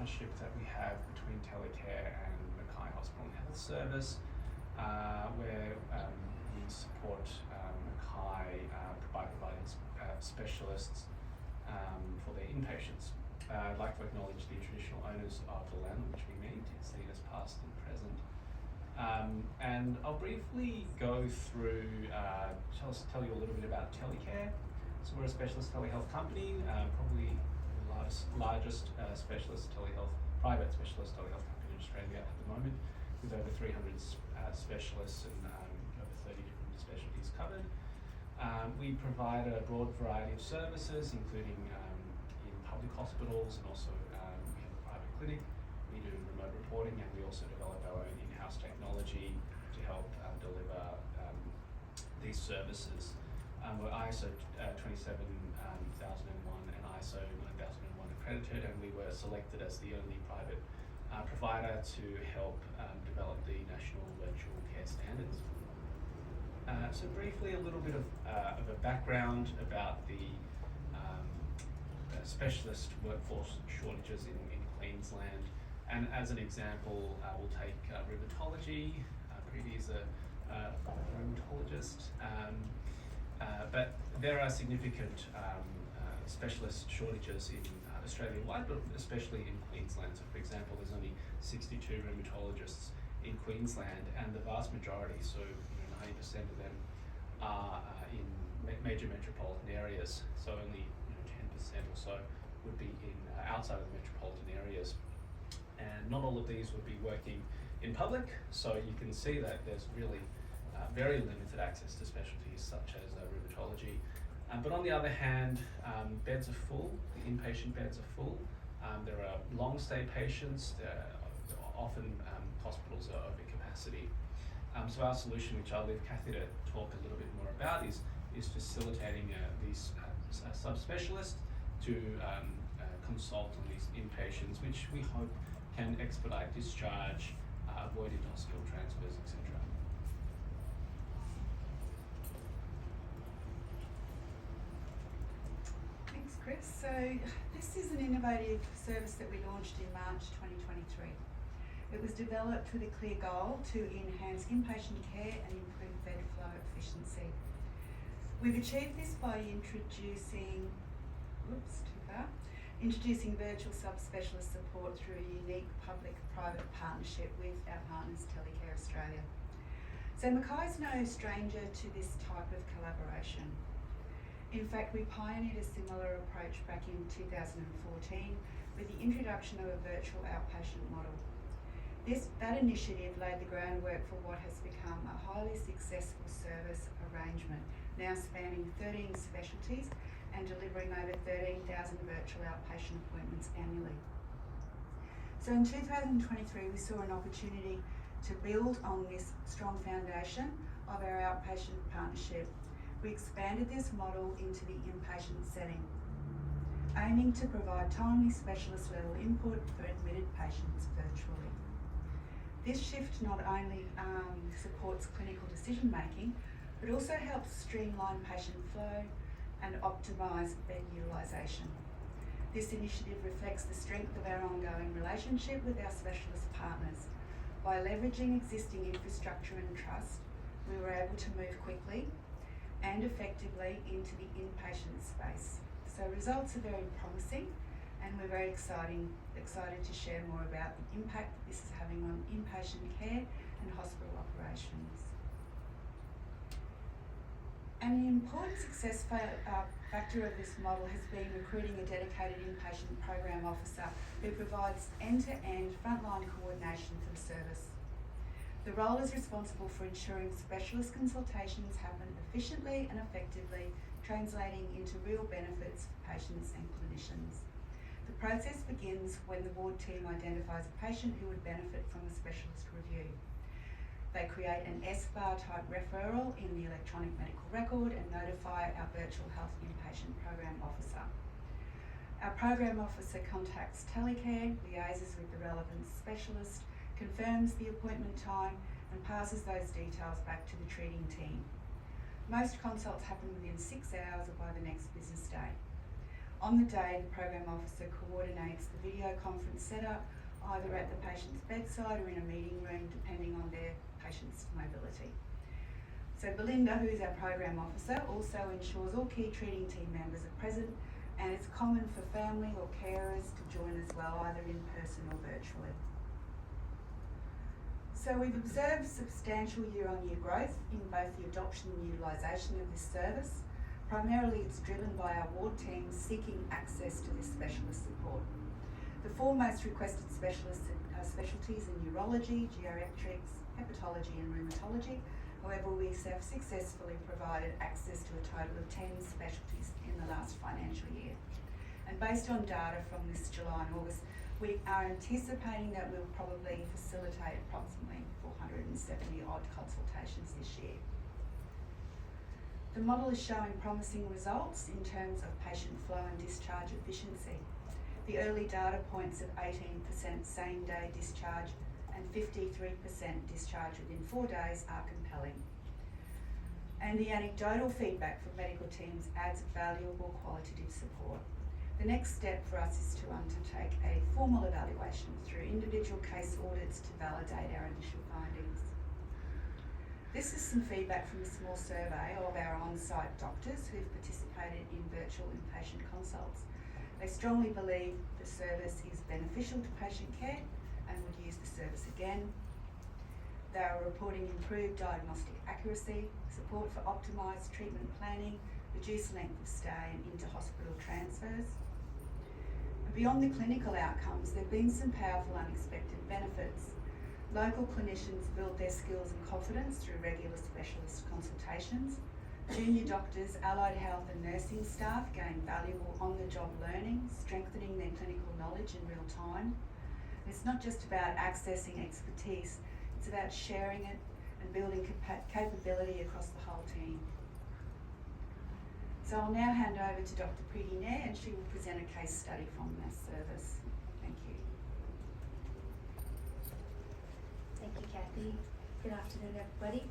partnership that we have between Telecare and Mackay Hospital and Health Service, where we support Mackay by providing specialists for their inpatients. I'd like to acknowledge the traditional owners of the land on which we meet, its leaders past and present. And I'll briefly go through, tell you a little bit about Telecare. So we're a specialist telehealth company, probably the largest specialist telehealth, private specialist telehealth company in Australia at the moment, with over 300 specialists and over 30 different specialties covered. We provide a broad variety of services, including in public hospitals, and also we have a private clinic. We do remote reporting, and we also develop our own in-house technology to help deliver these services. We're ISO 27001 and ISO 9001 accredited, and we were selected as the only private provider to help develop the national virtual care standards. So briefly, a little bit of a background about the specialist workforce shortages in Queensland. And as an example, we'll take rheumatology. Preeti is a rheumatologist. But there are significant specialist shortages in Australia-wide, but especially in Queensland. So for example, there's only 62 rheumatologists in Queensland, and the vast majority, so 90% of them, are in major metropolitan areas. So only 10% or so would be in outside of the metropolitan areas. And not all of these would be working in public, so you can see that there's really very limited access to specialties such as rheumatology. But on the other hand, beds are full, the inpatient beds are full. There are long stay patients, often hospitals are over capacity. So our solution, which I'll leave Kathy to talk a little bit more about, is facilitating these subspecialists to consult on these inpatients, which we hope can expedite discharge, avoid in-hospital transfers, etc. Thanks, Chris. So this is an innovative service that we launched in March 2023. It was developed with a clear goal to enhance inpatient care and improve bed flow efficiency. We've achieved this by introducing virtual subspecialist support through a unique public-private partnership with our partners Telecare Australia. So Mackay's no stranger to this type of collaboration. In fact, we pioneered a similar approach back in 2014 with the introduction of a virtual outpatient model. That initiative laid the groundwork for what has become a highly successful service arrangement, now spanning 13 specialties and delivering over 13,000 virtual outpatient appointments annually. So in 2023, we saw an opportunity to build on this strong foundation of our outpatient partnership. We expanded this model into the inpatient setting, aiming to provide timely specialist level input for admitted patients virtually. This shift not only supports clinical decision making, but also helps streamline patient flow and optimise bed utilisation. This initiative reflects the strength of our ongoing relationship with our specialist partners. By leveraging existing infrastructure and trust, we were able to move quickly and effectively into the inpatient space. So results are very promising, and we're very excited to share more about the impact that this is having on inpatient care and hospital operations. And the important success factor of this model has been recruiting a dedicated inpatient program officer who provides end-to-end frontline coordination for the service. The role is responsible for ensuring specialist consultations happen efficiently and effectively, translating into real benefits for patients and clinicians. The process begins when the ward team identifies a patient who would benefit from a specialist review. They create an SBAR type referral in the electronic medical record and notify our virtual health inpatient program officer. Our program officer contacts Telecare, liaises with the relevant specialist, confirms the appointment time and passes those details back to the treating team. Most consults happen within 6 hours or by the next business day. On the day, the program officer coordinates the video conference setup, either at the patient's bedside or in a meeting room, depending on their patient's mobility. So Belinda, who is our program officer, also ensures all key treating team members are present, and it's common for family or carers to join as well, either in person or virtually. So we've observed substantial year-on-year growth in both the adoption and utilisation of this service. Primarily it's driven by our ward teams seeking access to this specialist support. The four most requested specialties are neurology, geriatrics, hepatology and rheumatology. However, we have successfully provided access to a total of 10 specialties in the last financial year. And based on data from this July and August, we are anticipating that we'll probably facilitate approximately 470 odd consultations this year. The model is showing promising results in terms of patient flow and discharge efficiency. The early data points of 18% same day discharge and 53% discharge within 4 days are compelling. And the anecdotal feedback from medical teams adds valuable qualitative support. The next step for us is to undertake a formal evaluation through individual case audits to validate our initial findings. This is some feedback from a small survey of our on-site doctors who've participated in virtual inpatient consults. They strongly believe the service is beneficial to patient care and would use the service again. They are reporting improved diagnostic accuracy, support for optimised treatment planning, reduced length of stay and inter-hospital transfers. And beyond the clinical outcomes, there have been some powerful unexpected benefits. Local clinicians build their skills and confidence through regular specialist consultations. Junior doctors, allied health and nursing staff gain valuable on-the-job learning, strengthening their clinical knowledge in real time. It's not just about accessing expertise, it's about sharing it and building capability across the whole team. So I'll now hand over to Dr. Preeti Nair and she will present a case study from this service. Thank you. Thank you, Kathy. Good afternoon, everybody.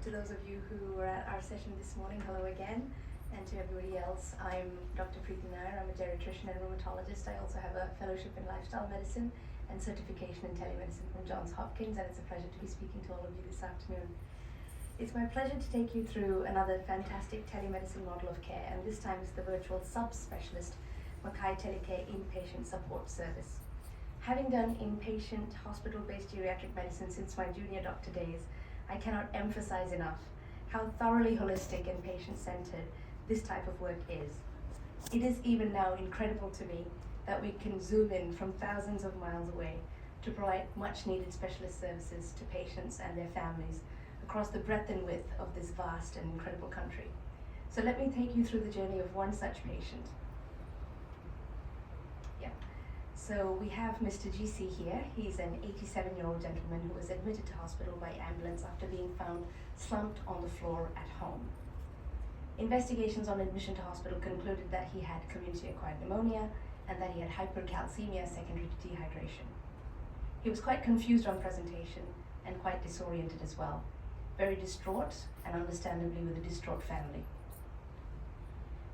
To those of you who were at our session this morning, hello again. And to everybody else, I'm Dr. Preeti Nair. I'm a geriatrician and rheumatologist. I also have a fellowship in lifestyle medicine and certification in telemedicine from Johns Hopkins, and it's a pleasure to be speaking to all of you this afternoon. It's my pleasure to take you through another fantastic telemedicine model of care, and this time it's the virtual subspecialist Mackay Telecare Inpatient Support Service. Having done inpatient, hospital-based geriatric medicine since my junior doctor days, I cannot emphasize enough how thoroughly holistic and patient-centered this type of work is. It is even now incredible to me that we can zoom in from thousands of miles away to provide much needed specialist services to patients and their families across the breadth and width of this vast and incredible country. So let me take you through the journey of one such patient. So we have Mr. GC here. He's an 87-year-old gentleman who was admitted to hospital by ambulance after being found slumped on the floor at home. Investigations on admission to hospital concluded that he had community-acquired pneumonia and that he had hypercalcemia secondary to dehydration. He was quite confused on presentation and quite disoriented as well, very distraught and understandably with a distraught family.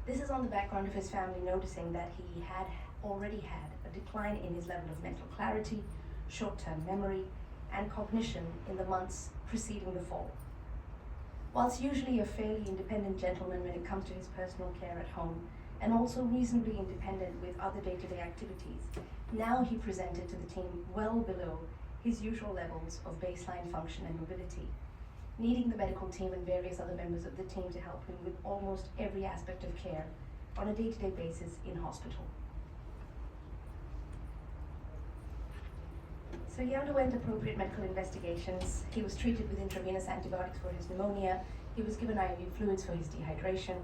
This is on the background of his family noticing that he had already had a decline in his level of mental clarity, short-term memory, and cognition in the months preceding the fall. Whilst usually a fairly independent gentleman when it comes to his personal care at home, and also reasonably independent with other day-to-day activities, now he presented to the team well below his usual levels of baseline function and mobility, needing the medical team and various other members of the team to help him with almost every aspect of care on a day-to-day basis in hospital. So he underwent appropriate medical investigations. He was treated with intravenous antibiotics for his pneumonia. He was given IV fluids for his dehydration.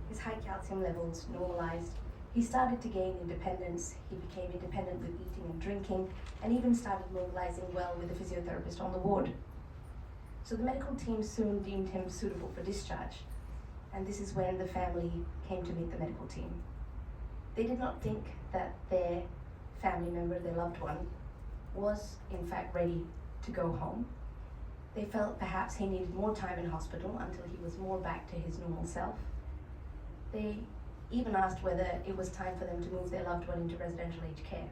His high calcium levels normalized. He started to gain independence. He became independent with eating and drinking, and even started mobilizing well with a physiotherapist on the ward. So the medical team soon deemed him suitable for discharge, and this is when the family came to meet the medical team. They did not think that their family member, their loved one, was in fact ready to go home. They felt perhaps he needed more time in hospital until he was more back to his normal self. They even asked whether it was time for them to move their loved one into residential aged care.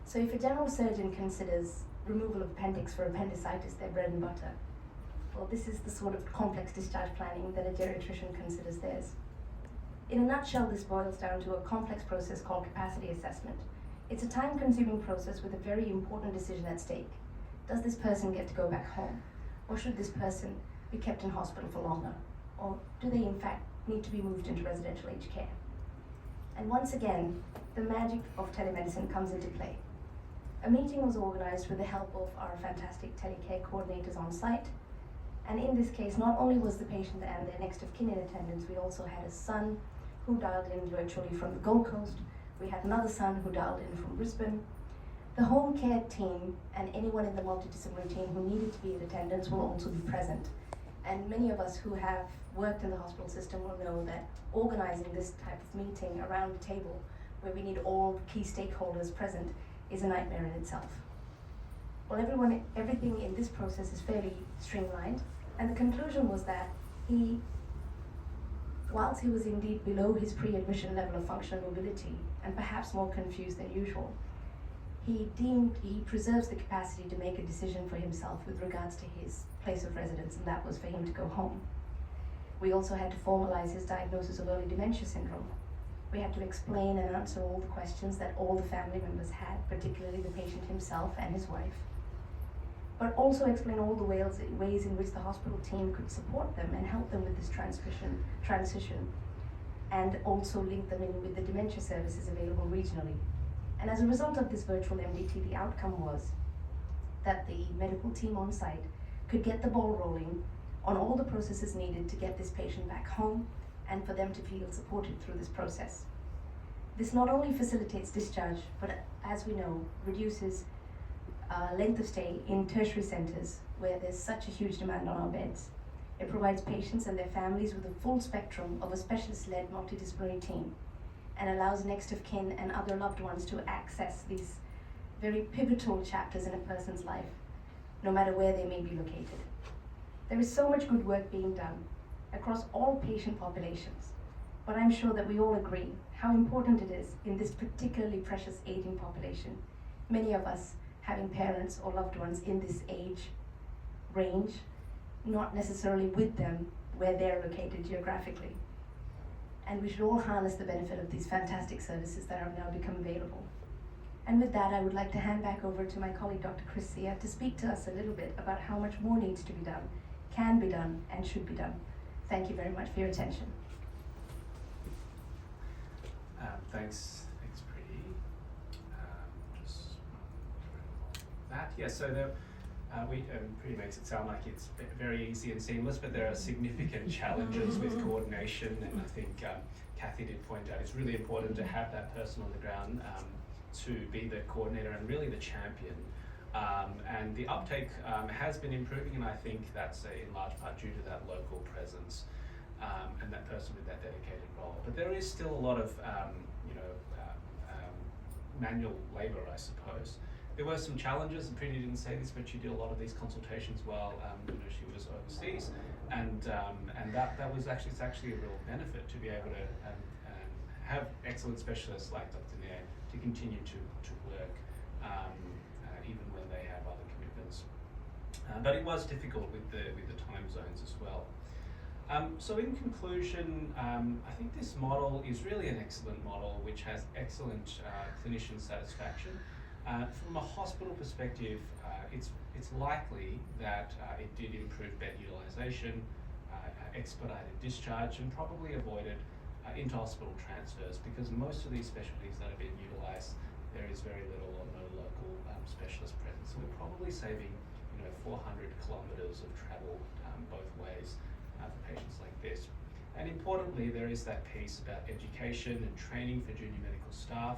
So if a general surgeon considers removal of appendix for appendicitis their bread and butter, well, this is the sort of complex discharge planning that a geriatrician considers theirs. In a nutshell, this boils down to a complex process called capacity assessment. It's a time-consuming process with a very important decision at stake. Does this person get to go back home? Or should this person be kept in hospital for longer? Or do they in fact need to be moved into residential aged care? And once again, the magic of telemedicine comes into play. A meeting was organized with the help of our fantastic telecare coordinators on site. And in this case, not only was the patient and their next of kin in attendance, we also had a son who dialed in virtually from the Gold Coast. We had another son who dialed in from Brisbane. The home care team and anyone in the multidisciplinary team who needed to be in attendance will also be present. And many of us who have worked in the hospital system will know that organizing this type of meeting around a table where we need all key stakeholders present is a nightmare in itself. Well, everything in this process is fairly streamlined, and the conclusion was that whilst he was indeed below his pre-admission level of functional mobility and perhaps more confused than usual, he preserves the capacity to make a decision for himself with regards to his place of residence, and that was for him to go home. We also had to formalize his diagnosis of early dementia syndrome. We had to explain and answer all the questions that all the family members had, particularly the patient himself and his wife, but also explain all the ways in which the hospital team could support them and help them with this transition, and also link them in with the dementia services available regionally. And as a result of this virtual MDT, the outcome was that the medical team on site could get the ball rolling on all the processes needed to get this patient back home and for them to feel supported through this process. This not only facilitates discharge, but as we know, reduces length of stay in tertiary centres where there's such a huge demand on our beds. It provides patients and their families with a full spectrum of a specialist-led multidisciplinary team, and allows next of kin and other loved ones to access these very pivotal chapters in a person's life, no matter where they may be located. There is so much good work being done across all patient populations, but I'm sure that we all agree how important it is in this particularly precious aging population, many of us having parents or loved ones in this age range, not necessarily with them where they're located geographically. And we should all harness the benefit of these fantastic services that have now become available. And with that, I would like to hand back over to my colleague, Dr. Chris Sear, to speak to us a little bit about how much more needs to be done, can be done, and should be done. Thank you very much for your attention. Thanks, Preeti. Just that. Yeah, so Preeti makes it sound like it's very easy and seamless, but there are significant challenges with coordination, and I think Kathy did point out it's really important to have that person on the ground to be the coordinator and really the champion. And the uptake has been improving, and I think that's in large part due to that local presence and that person with that dedicated role. But there is still a lot of manual labour, I suppose. There were some challenges, and Preeti didn't say this, but she did a lot of these consultations while she was overseas, and that was actually a real benefit to be able to have excellent specialists like Dr. Nair to continue to work even when they have other commitments. But it was difficult with the time zones as well. So in conclusion, I think this model is really an excellent model which has excellent clinician satisfaction. From a hospital perspective, it's likely that it did improve bed utilisation, expedited discharge, and probably avoided inter-hospital transfers, because most of these specialties that are being utilised, there is very little or no local specialist presence. So we're probably saving 400 kilometres of travel both ways for patients like this. And importantly, there is that piece about education and training for junior medical staff.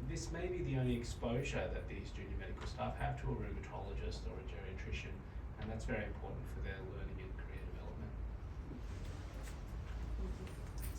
This may be the only exposure that these junior medical staff have to a rheumatologist or a geriatrician, and that's very important for their learning and career